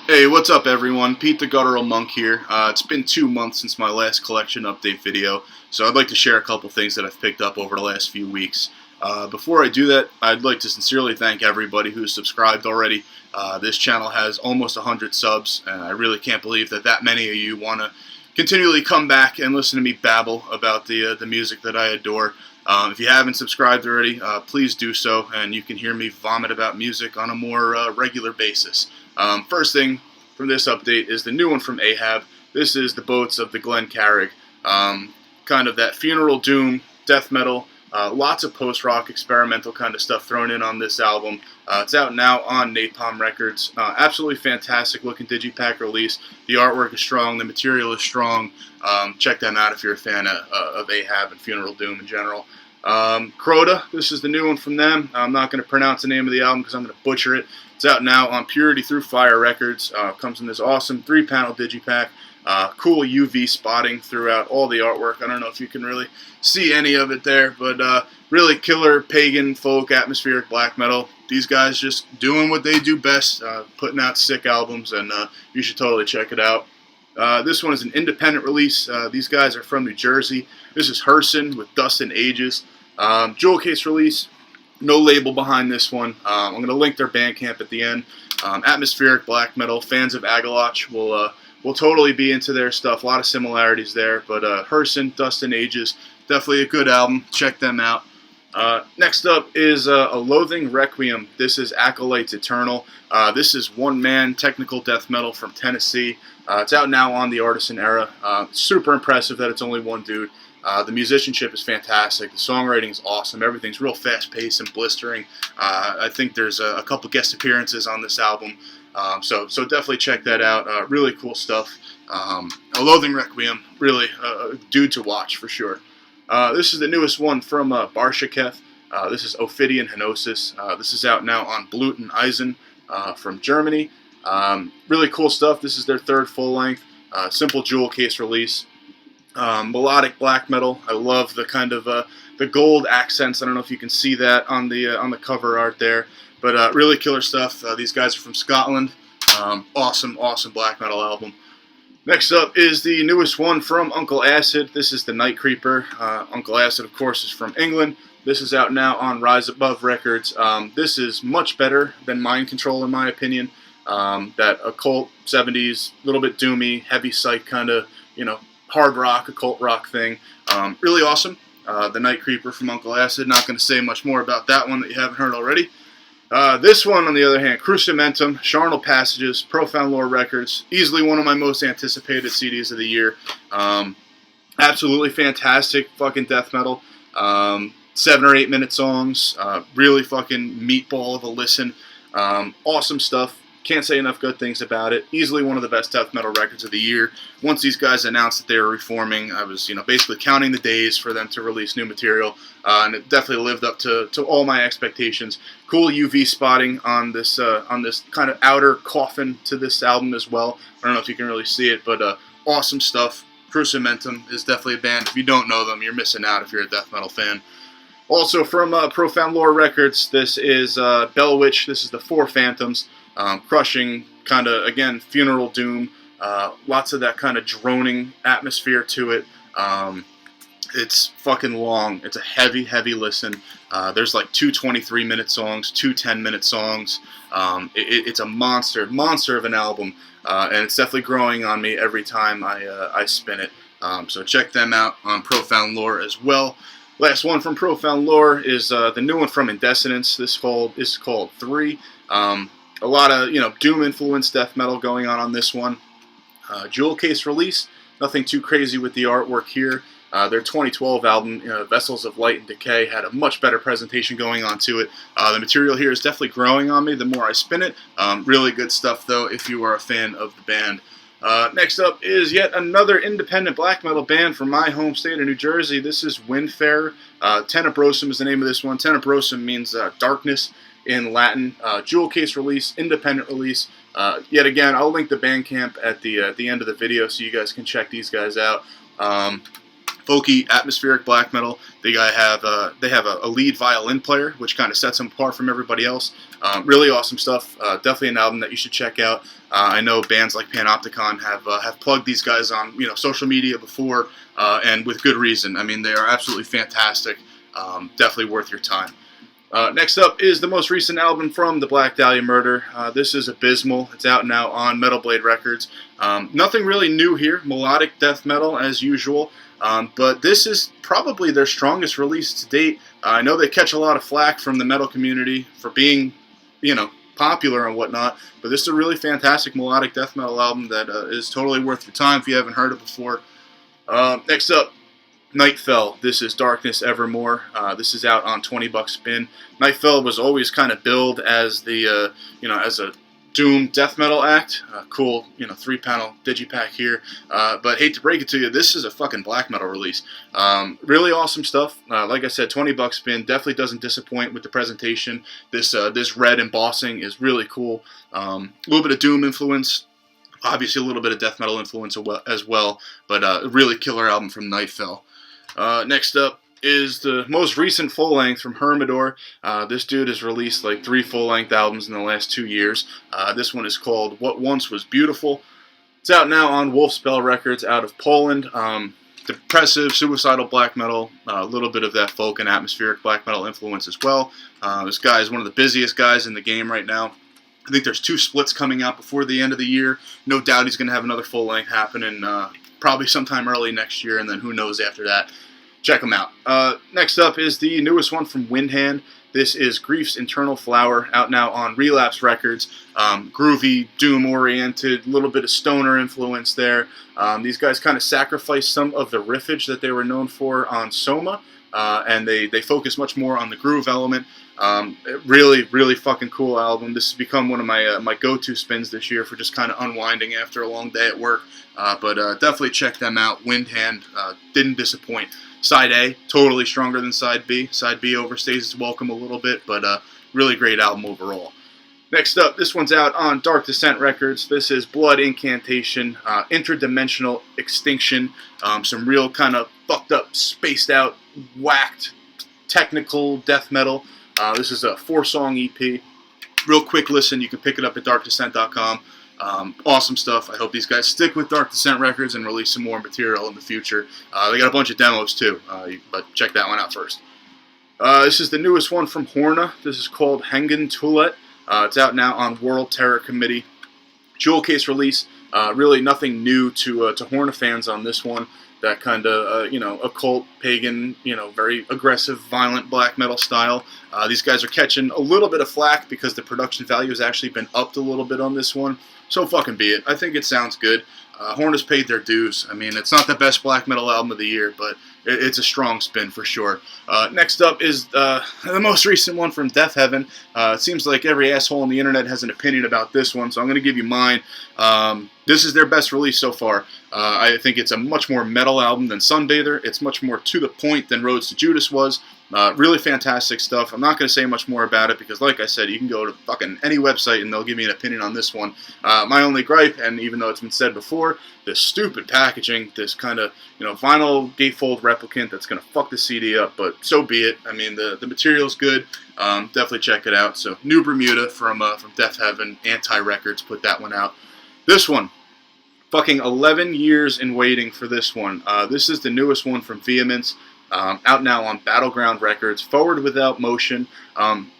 Hey, what's up everyone? Pete the Guttural Monk here. It's been 2 months since my last collection update video, so I'd like to share a couple things that I've picked up over the last few weeks. Before I do that, I'd like to sincerely thank everybody who's subscribed already. This channel has almost 100 subs, and I really can't believe that many of you want to continually come back and listen to me babble about the music that I adore. If you haven't subscribed already, please do so, and you can hear me vomit about music on a more regular basis. First thing from this update is the new one from Ahab. This is the Boats of the Glen Carig. Kind of that funeral doom, death metal, lots of post-rock experimental kind of stuff thrown in on this album. It's out now on Napalm Records. Absolutely fantastic looking digipack release. The artwork is strong, the material is strong. Check them out if you're a fan of Ahab and funeral doom in general. Kroda, this is the new one from them. I'm not going to pronounce the name of the album because I'm going to butcher it. It's out now on Purity Through Fire Records. Comes in this awesome 3-panel digipack. Cool UV spotting throughout all the artwork. I don't know if you can really see any of it there, but really killer pagan, folk, atmospheric black metal. These guys just doing what they do best, putting out sick albums, and you should totally check it out. This one is an independent release. These guys are from New Jersey. This is Hercyn with Dust and Ages. Jewel case release. No label behind this one. I'm going to link their Bandcamp at the end. Atmospheric black metal. Fans of Acolytes will totally be into their stuff. A lot of similarities there. But Hercyn, Dust and Ages, definitely a good album. Check them out. Next up is a Loathing Requiem. This is Acolytes Eternal. This is one-man technical death metal from Tennessee. It's out now on the Artisan Era. Super impressive that it's only one dude. The musicianship is fantastic. The songwriting is awesome. Everything's real fast-paced and blistering. I think there's a couple guest appearances on this album. So definitely check that out. Really cool stuff. A Loathing Requiem, really a dude to watch for sure. This is the newest one from Barshasketh. This is Ophidian Henosis. This is out now on Blut and Eisen from Germany. Really cool stuff. This is their third full-length, simple jewel case release. Melodic black metal. I love the kind of the gold accents. I don't know if you can see that on the cover art there, but really killer stuff. These guys are from Scotland. Awesome black metal album. Next up is the newest one from Uncle Acid. This is the Night Creeper. Uncle Acid, of course, is from England. This is out now on Rise Above Records. This is much better than Mind Control, in my opinion. That occult 70s, little bit doomy, heavy psych kind of, hard rock, occult rock thing. Really awesome. The Night Creeper from Uncle Acid. Not going to say much more about that one that you haven't heard already. This one, on the other hand, Cruciamentum, Charnel Passages, Profound Lore Records, easily one of my most anticipated CDs of the year. Absolutely fantastic fucking death metal. 7 or 8 minute songs, really fucking meatball of a listen. Awesome stuff. Can't say enough good things about it. Easily one of the best death metal records of the year. Once these guys announced that they were reforming, I was, basically counting the days for them to release new material, and it definitely lived up to all my expectations. Cool UV spotting on this kind of outer coffin to this album as well. I don't know if you can really see it, but awesome stuff. Cruciamentum is definitely a band. If you don't know them, you're missing out if you're a death metal fan. Also from Profound Lore Records, this is Bell Witch. This is the Four Phantoms. Crushing, kind of, again, funeral doom. Lots of that kind of droning atmosphere to it. It's fucking long. It's a heavy listen. There's like 2 23-minute songs, 2 10-minute songs. It's a monster of an album. And it's definitely growing on me every time I spin it. So check them out on Profound Lore as well. Last one from Profound Lore is the new one from Indesinence. This is called 3. A lot of, doom-influenced death metal going on this one. Jewel case release. Nothing too crazy with the artwork here. Their 2012 album, Vessels of Light and Decay, had a much better presentation going on to it. The material here is definitely growing on me the more I spin it. Really good stuff, though, if you are a fan of the band. Next up is yet another independent black metal band from my home state of New Jersey. This is Windfaerer. Tenebrosum is the name of this one. Tenebrosum means darkness in Latin. Jewel case release, independent release. Yet again, I'll link the Bandcamp at the end of the video so you guys can check these guys out. folky atmospheric black metal. They have a lead violin player, which kind of sets them apart from everybody else. Really awesome stuff. Definitely an album that you should check out. I know bands like Panopticon have plugged these guys on social media before, and with good reason. I mean, they are absolutely fantastic. Definitely worth your time. Next up is the most recent album from the Black Dahlia murder. This is Abysmal. It's out now on Metal Blade Records. Nothing really new here. Melodic death metal as usual. But this is probably their strongest release to date. I know they catch a lot of flack from the metal community for being, popular and whatnot. But this is a really fantastic melodic death metal album that is totally worth your time if you haven't heard it before. Next up, Nightfell. This is Darkness Evermore. This is out on $20 spin. Nightfell was always kind of billed as the as a doom death metal act. Cool, 3-panel digipack here. But hate to break it to you, this is a fucking black metal release. Really awesome stuff. Like I said, $20 spin. Definitely doesn't disappoint with the presentation. This red embossing is really cool. A little bit of doom influence. Obviously a little bit of death metal influence as well. But a really killer album from Nightfell. Next up is the most recent full-length from Hermodr. This dude has released like 3 full-length albums in the last 2 years. This one is called What Once Was Beautiful. It's out now on Wolfspell Records out of Poland. Depressive, suicidal black metal, a little bit of that folk and atmospheric black metal influence as well. This guy is one of the busiest guys in the game right now. I think there's 2 splits coming out before the end of the year. No doubt he's going to have another full-length happening probably sometime early next year, and then who knows after that. Check them out. Next up is the newest one from Windhand. This is Grief's Internal Flower, out now on Relapse Records. Groovy, doom-oriented, a little bit of stoner influence there. These guys kind of sacrificed some of the riffage that they were known for on Soma, and they focus much more on the groove element. Really, really fucking cool album. This has become one of my go-to spins this year for just kind of unwinding after a long day at work. But definitely check them out. Windhand didn't disappoint. Side A, totally stronger than Side B. Side B overstays its welcome a little bit, but really great album overall. Next up, this one's out on Dark Descent Records. This is Blood Incantation, Interdimensional Extinction. Some real kind of fucked up, spaced out, whacked, technical death metal. This is a 4-song EP. Real quick listen. You can pick it up at darkdescent.com. Awesome stuff. I hope these guys stick with Dark Descent Records and release some more material in the future. They got a bunch of demos too, but check that one out first. This is the newest one from Horna. This is called Hengen Tulet. It's out now on World Terror Committee. Jewel case release. Really nothing new to Horna fans on this one. That kind of, occult, pagan, very aggressive, violent black metal style. These guys are catching a little bit of flack because the production value has actually been upped a little bit on this one. So fucking be it. I think it sounds good. Horna's paid their dues. I mean, it's not the best black metal album of the year, but it's a strong spin for sure. Next up is the most recent one from Deafheaven. It seems like every asshole on the internet has an opinion about this one, so I'm going to give you mine. This is their best release so far. I think it's a much more metal album than Sunbather. It's much more to the point than Roads to Judas was. Really fantastic stuff. I'm not going to say much more about it because, like I said, you can go to fucking any website and they'll give me an opinion on this one. My only gripe, and even though it's been said before, this stupid packaging, this kind of vinyl gatefold replicant that's going to fuck the CD up, but so be it. I mean, the material's good. Definitely check it out. So, New Bermuda from Deafheaven, Anti Records put that one out. This one, fucking 11 years in waiting for this one. This is the newest one from Vehemence. Out now on Battleground Records. Forward Without Motion.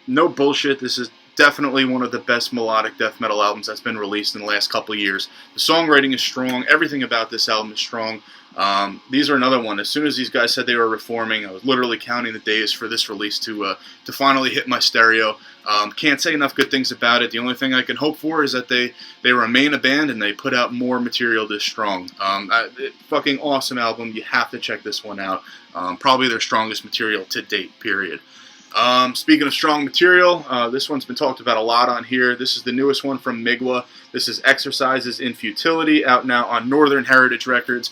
No bullshit. This is definitely one of the best melodic death metal albums that's been released in the last couple of years. The songwriting is strong. Everything about this album is strong. These are another one. As soon as these guys said they were reforming, I was literally counting the days for this release to finally hit my stereo. Can't say enough good things about it. The only thing I can hope for is that they remain a band and they put out more material this strong. Fucking awesome album. You have to check this one out. Probably their strongest material to date, period. Speaking of strong material, this one's been talked about a lot on here. This is the newest one from Migwa. This is Exercises in Futility, out now on Northern Heritage Records.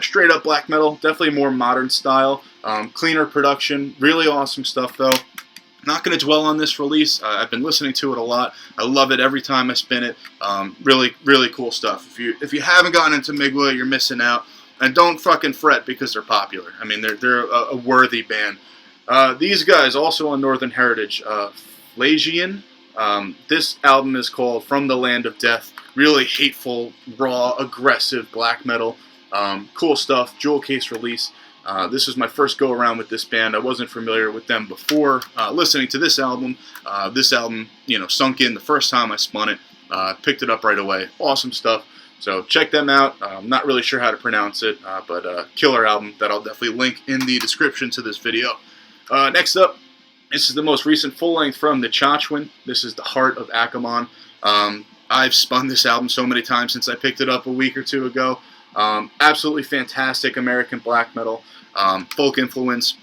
Straight up black metal, definitely more modern style, cleaner production, really awesome stuff though. Not going to dwell on this release. I've been listening to it a lot. I love it every time I spin it. Really, really cool stuff. If you haven't gotten into Migwa, you're missing out. And don't fucking fret because they're popular. I mean, they're a worthy band. These guys, also on Northern Heritage, Flagian. This album is called From the Land of Death. Really hateful, raw, aggressive black metal. Cool stuff. Jewel case release. This was my first go around with this band. I wasn't familiar with them before listening to this album. This album, sunk in the first time I spun it. Picked it up right away. Awesome stuff. So check them out. I'm not really sure how to pronounce it, but killer album that I'll definitely link in the description to this video. Next up, this is the most recent full-length from the Chachwin. This is The Heart of Akamon. I've spun this album so many times since I picked it up a week or two ago. Absolutely fantastic American black metal. Folk influence.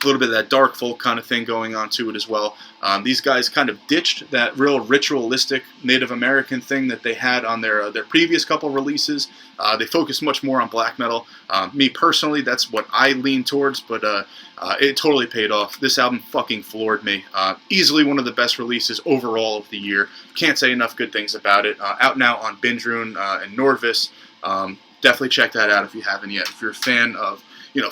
A little bit of that dark folk kind of thing going on to it as well. These guys kind of ditched that real ritualistic Native American thing that they had on their previous couple releases. They focused much more on black metal. Me personally, that's what I lean towards, but it totally paid off. This album fucking floored me. Easily one of the best releases overall of the year. Can't say enough good things about it. Out now on Bindrune and Nordvis. Definitely check that out if you haven't yet. If you're a fan of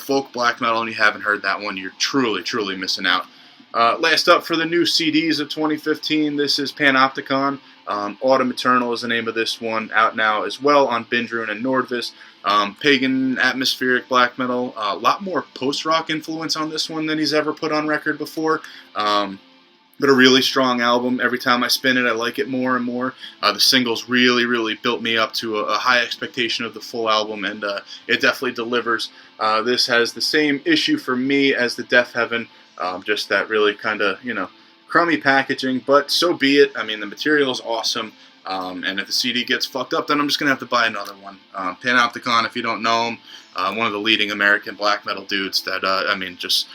folk black metal and you haven't heard that one, you're truly, truly missing out. Last up for the new CDs of 2015, this is Panopticon. Autumn Eternal is the name of this one, out now as well on Bindrune and Nordvis. Pagan, atmospheric black metal. A lot more post-rock influence on this one than he's ever put on record before. But a really strong album. Every time I spin it, I like it more and more. The singles really, really built me up to a high expectation of the full album, and it definitely delivers. This has the same issue for me as the Deafheaven, just that really kind of, crummy packaging, but so be it. I mean, the material is awesome, and if the CD gets fucked up, then I'm just going to have to buy another one. Panopticon, if you don't know him, one of the leading American black metal dudes that, just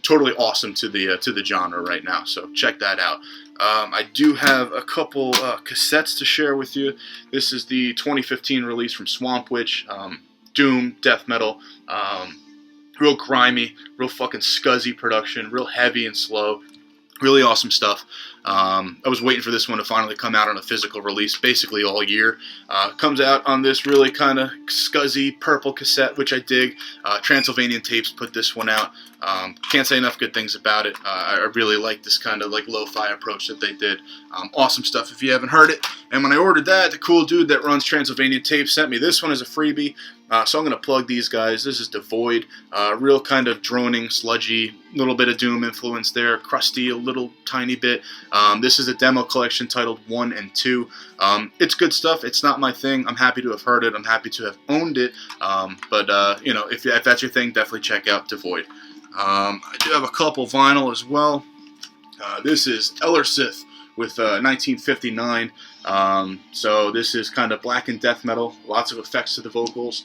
totally awesome to the genre right now, so check that out. I do have a couple cassettes to share with you. This is the 2015 release from Swamp Witch, doom, death metal, real grimy, real fucking scuzzy production, real heavy and slow. Really awesome stuff. I was waiting for this one to finally come out on a physical release basically all year. Comes out on this really kind of scuzzy purple cassette, which I dig. Transylvanian Tapes put this one out. Can't say enough good things about it. I really like this kind of like lo-fi approach that they did. Awesome stuff if you haven't heard it. And when I ordered that, the cool dude that runs Transylvanian Tapes sent me this one as a freebie. So I'm going to plug these guys. This is Devoid. Real kind of droning, sludgy, little bit of doom influence there. Crusty, a little tiny bit. This is a demo collection titled 1 and 2. It's good stuff. It's not my thing. I'm happy to have heard it. I'm happy to have owned it. But if that's your thing, definitely check out Devoid. I do have a couple vinyl as well. This is Ellersith with 1959. So this is kind of black and death metal. Lots of effects to the vocals.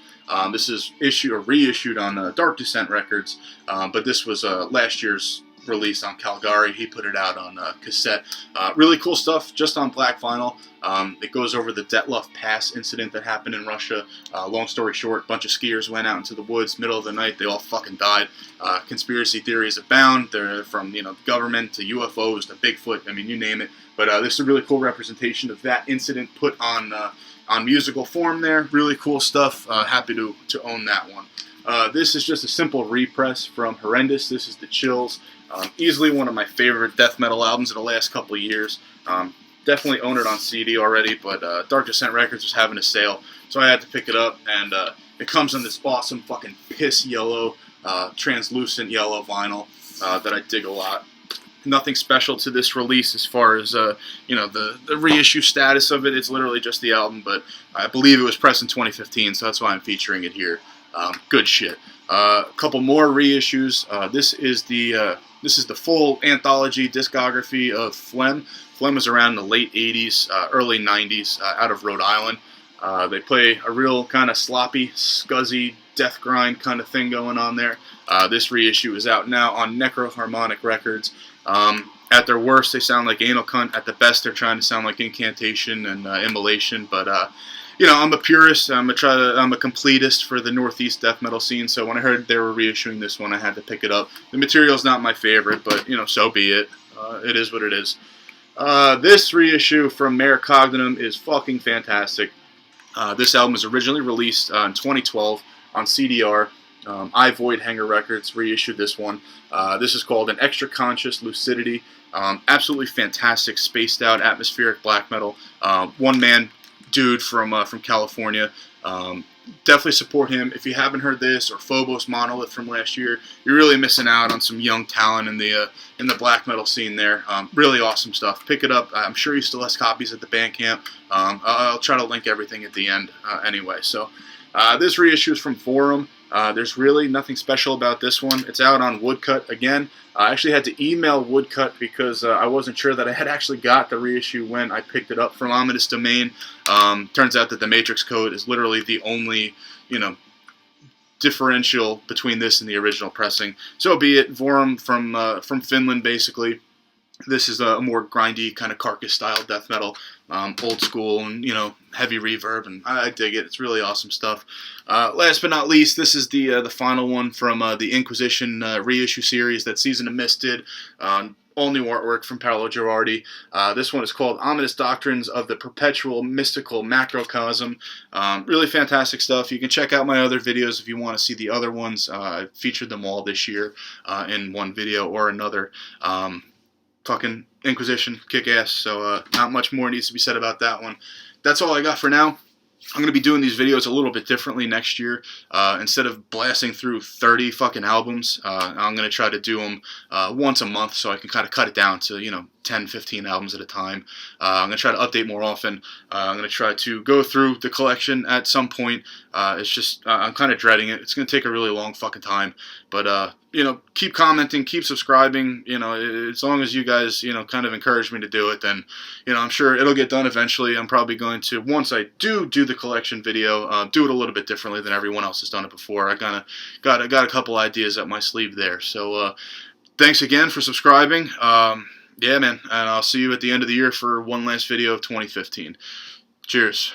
This is reissued on Dark Descent Records, but this was last year's release on Calgary. He put it out on cassette. Really cool stuff, just on black vinyl. It goes over the Detlef Pass incident that happened in Russia. Long story short, a bunch of skiers went out into the woods, middle of the night, they all fucking died. Conspiracy theories abound. They're from the government to UFOs to Bigfoot, I mean, you name it. But this is a really cool representation of that incident put on musical form there. Really cool stuff. Happy to own that one. This is just a simple repress from Horrendous. This is The Chills. Easily one of my favorite death metal albums of the last couple of years. Definitely own it on CD already, but Dark Descent Records was having a sale, so I had to pick it up, and it comes in this awesome fucking piss yellow, translucent yellow vinyl that I dig a lot. Nothing special to this release as far as the reissue status of it. It's literally just the album, but I believe it was pressed in 2015, so that's why I'm featuring it here. Good shit. A couple more reissues. This is the full anthology discography of Phlegm. Phlegm was around in the late 80s, early 90s, out of Rhode Island. They play a real kind of sloppy, scuzzy, death grind kind of thing going on there. This reissue is out now on Necroharmonic Records. At their worst, they sound like Anal Cunt. At the best, they're trying to sound like Incantation and Immolation. But I'm a purist. I'm a completist for the Northeast death metal scene. So when I heard they were reissuing this one, I had to pick it up. The material's not my favorite, but so be it. It is what it is. This reissue from Mare Cognitum is fucking fantastic. This album was originally released in 2012. on CDR. I Void Hanger Records reissued this one. This is called An Extra Conscious Lucidity. Absolutely fantastic, spaced out, atmospheric black metal. One-man dude from California. Definitely support him. If you haven't heard this or Phobos Monolith from last year, you're really missing out on some young talent in the black metal scene there. Really awesome stuff. Pick it up. I'm sure he still has copies at the Bandcamp. I'll try to link everything at the end anyway. So this reissue is from Forum. There's really nothing special about this one. It's out on Woodcut again. I actually had to email Woodcut because I wasn't sure that I had actually got the reissue when I picked it up from Ominous Domain. Turns out that the Matrix code is literally the only, differential between this and the original pressing. So be it. Forum from Finland, basically. This is a more grindy kind of carcass-style death metal, old school, and heavy reverb, and I dig it. It's really awesome stuff. Last but not least, this is the final one from the Inquisition reissue series that Season of Mist did. All new artwork from Paolo Girardi. This one is called Ominous Doctrines of the Perpetual Mystical Macrocosm. Really fantastic stuff. You can check out my other videos if you want to see the other ones. I featured them all this year in one video or another. Fucking Inquisition, kick-ass, so not much more needs to be said about that one. That's all I got for now. I'm going to be doing these videos a little bit differently next year. Instead of blasting through 30 fucking albums, I'm going to try to do them once a month so I can kind of cut it down to, 10, 15 albums at a time. I'm going to try to update more often. I'm going to try to go through the collection at some point. It's just, I'm kind of dreading it. It's going to take a really long fucking time. But, keep commenting, keep subscribing. As long as you guys, kind of encourage me to do it, then, I'm sure it'll get done eventually. I'm probably going to, once I do the collection video, do it a little bit differently than everyone else has done it before. I kind of got a couple ideas up my sleeve there. So, thanks again for subscribing. Yeah, man, and I'll see you at the end of the year for one last video of 2015. Cheers.